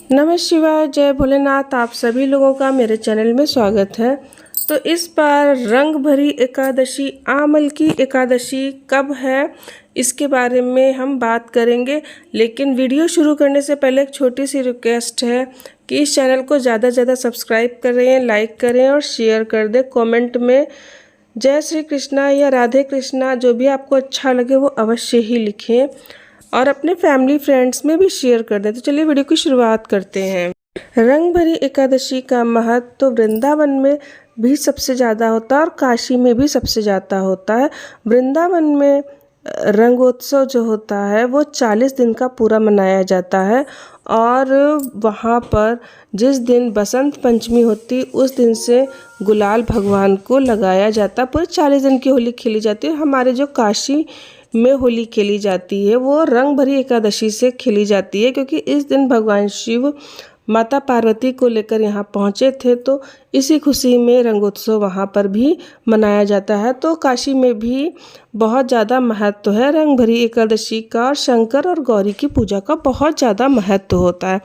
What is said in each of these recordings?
नमः शिवाय, जय भोलेनाथ। आप सभी लोगों का मेरे चैनल में स्वागत है। तो इस बार रंग भरी एकादशी, आमल की एकादशी कब है, इसके बारे में हम बात करेंगे। लेकिन वीडियो शुरू करने से पहले एक छोटी सी रिक्वेस्ट है कि इस चैनल को ज़्यादा से ज़्यादा सब्सक्राइब करें, लाइक करें और शेयर कर दें। कमेंट में जय श्री कृष्णा या राधे कृष्णा, जो भी आपको अच्छा लगे वो अवश्य ही लिखें और अपने फैमिली फ्रेंड्स में भी शेयर कर दें। तो चलिए वीडियो की शुरुआत करते हैं। रंग भरी एकादशी का महत्व तो वृंदावन में भी सबसे ज़्यादा होता है और काशी में भी सबसे ज़्यादा होता है। वृंदावन में रंगोत्सव जो होता है वो 40 दिन का पूरा मनाया जाता है और वहाँ पर जिस दिन बसंत पंचमी होती उस दिन से गुलाल भगवान को लगाया जाता है। पूरे 40 दिन की होली खेली जाती है। हमारे जो काशी में होली खेली जाती है वो रंग भरी एकादशी से खेली जाती है, क्योंकि इस दिन भगवान शिव माता पार्वती को लेकर यहाँ पहुँचे थे, तो इसी खुशी में रंगोत्सव वहाँ पर भी मनाया जाता है। तो काशी में भी बहुत ज़्यादा महत्व है रंग भरी एकादशी का और शंकर और गौरी की पूजा का बहुत ज़्यादा महत्व होता है।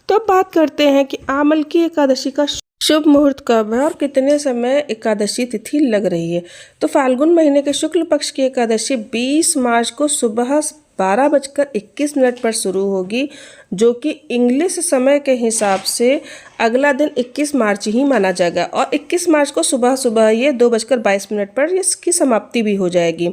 तो अब बात करते हैं कि आमल की एकादशी का शुभ मुहूर्त कब है और कितने समय एकादशी तिथि लग रही है। तो फाल्गुन महीने के शुक्ल पक्ष की एकादशी 20 मार्च को सुबह 12:21 पर शुरू होगी, जो कि इंग्लिश समय के हिसाब से अगला दिन 21 मार्च ही माना जाएगा और 21 मार्च को सुबह सुबह ये 2:22 पर इसकी समाप्ति भी हो जाएगी।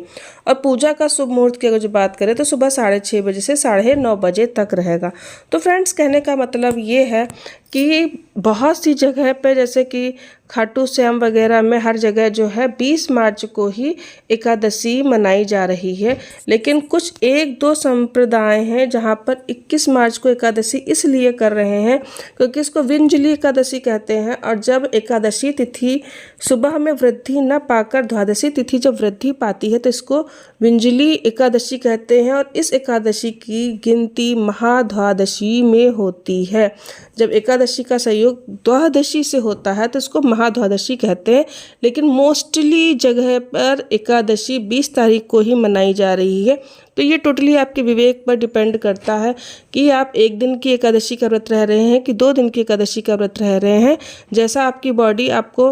और पूजा का शुभ मुहूर्त की अगर जो बात करें तो सुबह 6:30 बजे से 9:30 बजे तक रहेगा। तो फ्रेंड्स, कहने का मतलब ये है कि बहुत सी जगह पे जैसे कि खाटू श्याम वगैरह में हर जगह जो है 20 मार्च को ही एकादशी मनाई जा रही है। लेकिन कुछ एक दो संप्रदाय हैं जहाँ पर 21 मार्च को एकादशी इसलिए कर रहे हैं क्योंकि इसको विंजली एकादशी कहते हैं। और जब एकादशी तिथि सुबह में वृद्धि न पाकर द्वादशी तिथि जब वृद्धि पाती है तो इसको विंजली एकादशी कहते हैं। और इस एकादशी की गिनती महाद्वादशी में होती है। जब एकादशी का संयोग द्वादशी से होता है तो इसको महाद्वादशी कहते हैं। लेकिन मोस्टली जगह पर एकादशी 20 तारीख को ही मनाई जा रही है। तो ये टोटली आपके विवेक पर डिपेंड करता है कि आप एक दिन की एकादशी का व्रत रह रहे हैं कि 2 दिन की एकादशी का व्रत रह रहे हैं। जैसा आपकी बॉडी आपको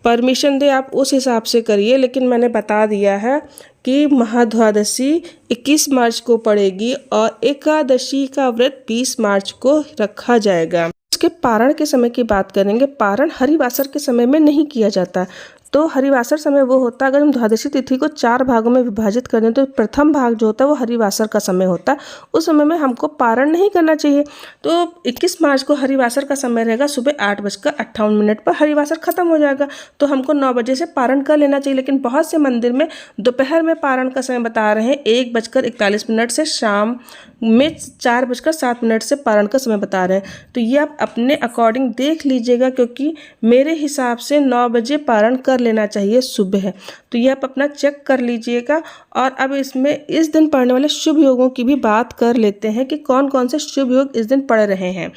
परमिशन दे आप उस हिसाब से करिए। लेकिन मैंने बता दिया है कि महाद्वादशी 21 मार्च को पड़ेगी और एकादशी का व्रत 20 मार्च को रखा जाएगा। इसके पारण के समय की बात करेंगे। पारण हरिवासर के समय में नहीं किया जाता। तो हरिवासर समय वो होता है, अगर हम द्वादशी तिथि को 4 भागों में विभाजित कर दें तो प्रथम भाग जो होता है वो हरिवासर का समय होता है। उस समय में हमको पारण नहीं करना चाहिए। तो 21 मार्च को हरिवासर का समय रहेगा, सुबह 8:58 पर हरिवासर खत्म हो जाएगा। तो हमको 9 बजे से पारण कर लेना चाहिए। लेकिन बहुत से मंदिर में दोपहर में पारण का समय बता रहे हैं, 1:41 से शाम में 4:07 से पारण का समय बता रहे हैं। तो ये आप अपने अकॉर्डिंग देख लीजिएगा, क्योंकि मेरे हिसाब से 9 बजे पारण कर लेना चाहिए सुबह। तो ये आप अपना चेक कर लीजिएगा। और अब इसमें इस दिन पड़ने वाले शुभ योगों की भी बात कर लेते हैं कि कौन कौन से शुभ योग इस दिन पड़ रहे हैं।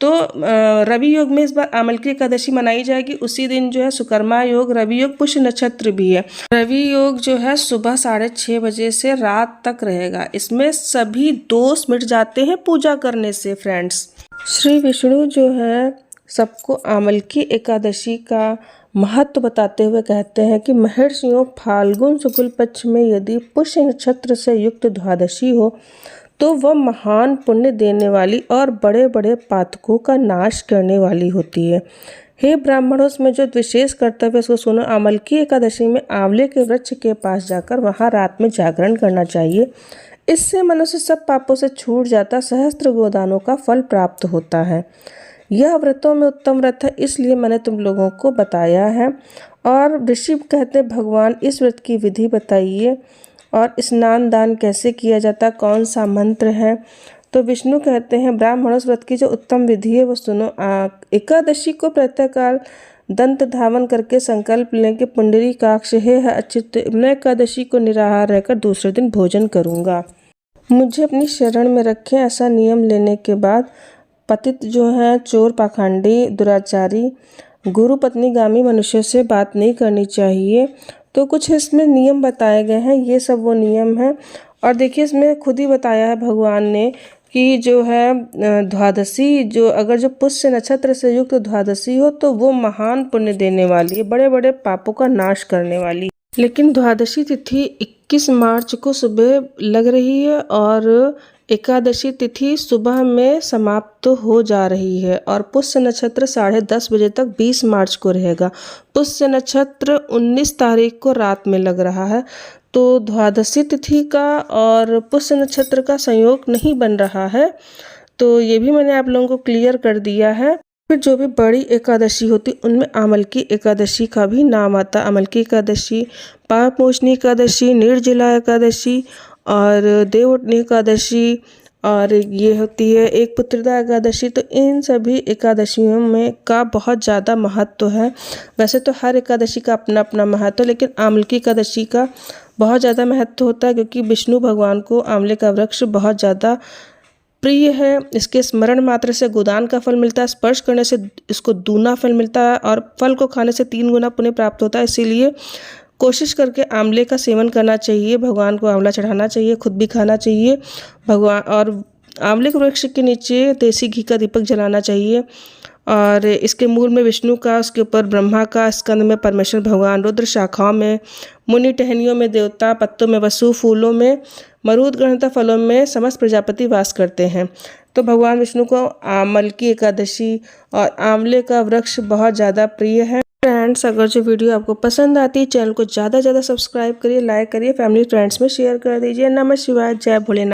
तो रवि योग में इस बार आमल की एकादशी मनाई जाएगी। उसी दिन जो है सुकर्मा योग, रवि योग, पुष्य नक्षत्र भी है। रवि योग जो है सुबह 6:30 बजे से रात तक रहेगा। इसमें सभी दोष मिट जाते हैं पूजा करने से। फ्रेंड्स, श्री विष्णु जो है सबको आमल की एकादशी का महत्व बताते हुए कहते हैं कि महर्षियों, फाल्गुन शुक्ल पक्ष में यदि पुष्य नक्षत्र से युक्त द्वादशी हो तो वह महान पुण्य देने वाली और बड़े बड़े पातकों का नाश करने वाली होती है। हे ब्राह्मणों, उसमें जो विशेष कर्तव्य उसको सुनो। आमल की एकादशी में आंवले के वृक्ष के पास जाकर वहां रात में जागरण करना चाहिए। इससे मनुष्य सब पापों से छूट जाता, सहस्त्र गोदानों का फल प्राप्त होता है। यह व्रतों में उत्तम व्रत है, इसलिए मैंने तुम लोगों को बताया है। और ऋषि कहते हैं, भगवान इस व्रत की विधि बताइए और स्नान दान कैसे किया जाता, कौन सा मंत्र है। तो विष्णु कहते हैं, ब्राह्मणों, व्रत की जो उत्तम विधि है वो सुनो। एकादशी को प्रातःकाल दंत धावन करके संकल्प लें कि पुंडरीकाक्ष हे अच्युत, मैं एकादशी को निराहार रहकर दूसरे दिन भोजन करूँगा। मुझे अपनी शरण में रखें। ऐसा नियम लेने के बाद पतित जो है चोर, पाखंडी, दुराचारी, गुरु पत्नीगामी मनुष्य से बात नहीं करनी चाहिए। तो कुछ इसमें नियम बताए गए हैं, ये सब वो नियम हैं। और देखिए इसमें खुद ही बताया है भगवान ने कि जो है द्वादशी, जो अगर जो पुष्य नक्षत्र से युक्त द्वादशी हो तो वो महान पुण्य देने वाली है, बड़े बड़े पापों का नाश करने वाली। लेकिन द्वादशी तिथि 21 मार्च को सुबह लग रही है और एकादशी तिथि सुबह में समाप्त हो जा रही है और पुष्य नक्षत्र 10:30 बजे तक 20 मार्च को रहेगा। पुष्य नक्षत्र 19 तारीख को रात में लग रहा है। तो द्वादशी तिथि का और पुष्य नक्षत्र का संयोग नहीं बन रहा है, तो ये भी मैंने आप लोगों को क्लियर कर दिया है। फिर जो भी बड़ी एकादशी होती उनमें आमलकी एकादशी का भी नाम आता। आमलकी एकादशी, पापमोचनी एकादशी, निर्जला एकादशी और देवउठनी एकादशी, और ये होती है एक पुत्रदा एकादशी। तो इन सभी एकादशियों में का बहुत ज़्यादा महत्व है। वैसे तो हर एकादशी का अपना अपना महत्व है, लेकिन आमलकी एकादशी का बहुत ज़्यादा महत्व होता है क्योंकि विष्णु भगवान को आंवले का वृक्ष बहुत ज़्यादा प्रिय है। इसके स्मरण मात्र से गोदान का फल मिलता है, स्पर्श करने से इसको दूना फल मिलता है और फल को खाने से 3 गुना पुण्य प्राप्त होता है। इसीलिए कोशिश करके आंवले का सेवन करना चाहिए, भगवान को आंवला चढ़ाना चाहिए, खुद भी खाना चाहिए भगवान। और आंवले के वृक्ष के नीचे देसी घी का दीपक जलाना चाहिए। और इसके मूल में विष्णु का, उसके ऊपर ब्रह्मा का, स्कंद में परमेश्वर भगवान, रुद्र शाखाओं में मुनि, टहनियों में देवता, पत्तों में वसु, फूलों में मरुद, ग्रहणता फलों में समस्त प्रजापति वास करते हैं। तो भगवान विष्णु को आमलकी एकादशी और आंवले का वृक्ष बहुत ज़्यादा प्रिय है। फ्रेंड्स, अगर जो वीडियो आपको पसंद आती है चैनल को ज़्यादा से ज़्यादा सब्सक्राइब करिए, लाइक करिए, फैमिली फ्रेंड्स में शेयर कर दीजिए। नमः शिवाय, जय भोलेनाथ।